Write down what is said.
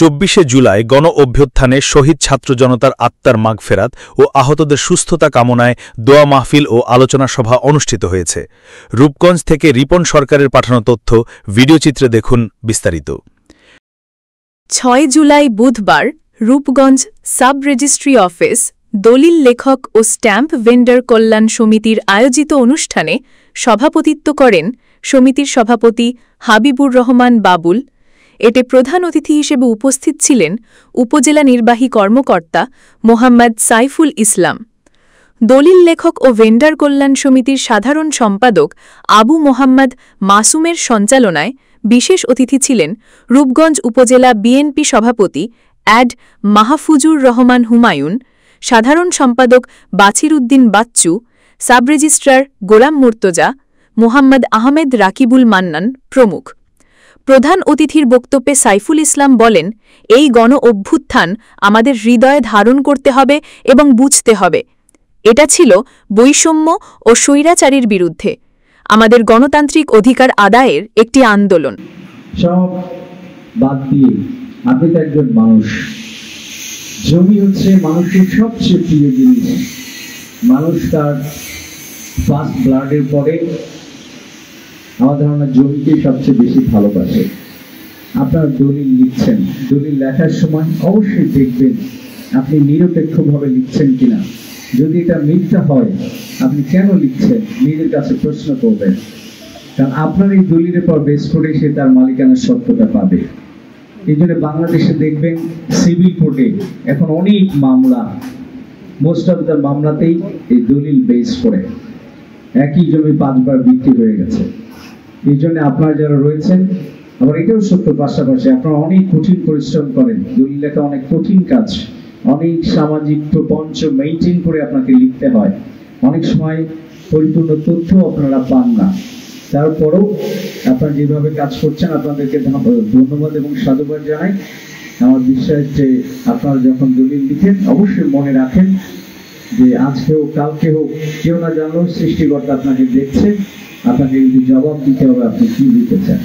২৪শে জুলাই গণ অভ্যুত্থানে শহীদ ছাত্র জনতার আত্মার মাগফেরাত ও আহতদের সুস্থতা কামনায় দোয়া মাহফিল ও আলোচনা সভা অনুষ্ঠিত হয়েছে। রূপগঞ্জ থেকে রিপন সরকারের পাঠানো তথ্য, ভিডিওচিত্রে দেখুন বিস্তারিত। ৬ জুলাই বুধবার রূপগঞ্জ সাব রেজিস্ট্রি অফিস, দলিল লেখক ও স্ট্যাম্প ভেন্ডার কল্যাণ সমিতির আয়োজিত অনুষ্ঠানে সভাপতিত্ব করেন সমিতির সভাপতি হাবিবুর রহমান বাবুল। এতে প্রধান অতিথি হিসেবে উপস্থিত ছিলেন উপজেলা নির্বাহী কর্মকর্তা মোহাম্মদ সাইফুল ইসলাম। দলিল লেখক ও ভেন্ডার কল্যাণ সমিতির সাধারণ সম্পাদক আবু মোহাম্মদ মাসুমের সঞ্চালনায় বিশেষ অতিথি ছিলেন রূপগঞ্জ উপজেলা বিএনপি সভাপতি অ্যাড মাহফুজুর রহমান হুমায়ুন, সাধারণ সম্পাদক বাছির উদ্দিন বাচ্চু, সাব রেজিস্ট্রার গোলাম মুর্তজা, মোহাম্মদ আহমেদ রাকিবুল মান্নান প্রমুখ। প্রধান অতিথির বক্তব্যে সাইফুল ইসলাম বলেন, এই গণ অভ্যুত্থান আমাদের হৃদয়ে ধারণ করতে হবে এবং বুঝতে হবে। এটা ছিল বৈষম্য ও স্বৈরাচারীর বিরুদ্ধে আমাদের গণতান্ত্রিক অধিকার আদায়ের একটি আন্দোলন। সব বাদ দিয়ে আপনি তো একজন মানুষ। জমি হচ্ছে মানুষের সবচেয়ে প্রিয় জিনিস। মানুষ তার ফার্স্ট ব্লাডের পরে আমার ধারণা জমিকে সবচেয়ে বেশি ভালোবাসে। আপনারা দলিল লিখছেন, দলিল লেখার সময় অবশ্যই দেখবেন আপনি নিরপেক্ষভাবে লিখছেন কিনা। যদি এটা মিথ্যা হয়, আপনি কেন লিখছেন নিজের কাছে প্রশ্ন করবেন, কারণ আপনার এই দলিলের পর বেস করে সে তার মালিকানার সত্যটা পাবে। এই জন্য বাংলাদেশে দেখবেন সিভিল কোর্টে এখন অনেক মামলা, মোস্ট অফ দ্য মামলাতেই এই দলিল বেস করে একই জমি 5 বার বিক্রি হয়ে গেছে। এই জন্য আপনারা যারা রয়েছেন, আবার এটাও সত্য পাশাপাশি আপনারা অনেক কঠিন পরিশ্রম করেন। দলিল লেখা অনেক কঠিন কাজ, অনেক সামাজিক প্রপঞ্চ মেইনটেইন করে আপনাকে লিখতে হয়। অনেক সময় পরিপূর্ণ তথ্য আপনারা পান না। তারপরেও আপনারা যেভাবে কাজ করছেন আপনাদেরকে ধন্যবাদ এবং সাধুবাদ জানাই। আমার বিশ্বাস যে আপনারা যখন দলিল লিখেন অবশ্যই মনে রাখেন যে আজকে হোক কালকে হোক কেউ না জানলেও সৃষ্টিকর্তা আপনাকে দেখছে, আপনাকে যদি জবাব দিতে হবে আপনি কি দিতে চান।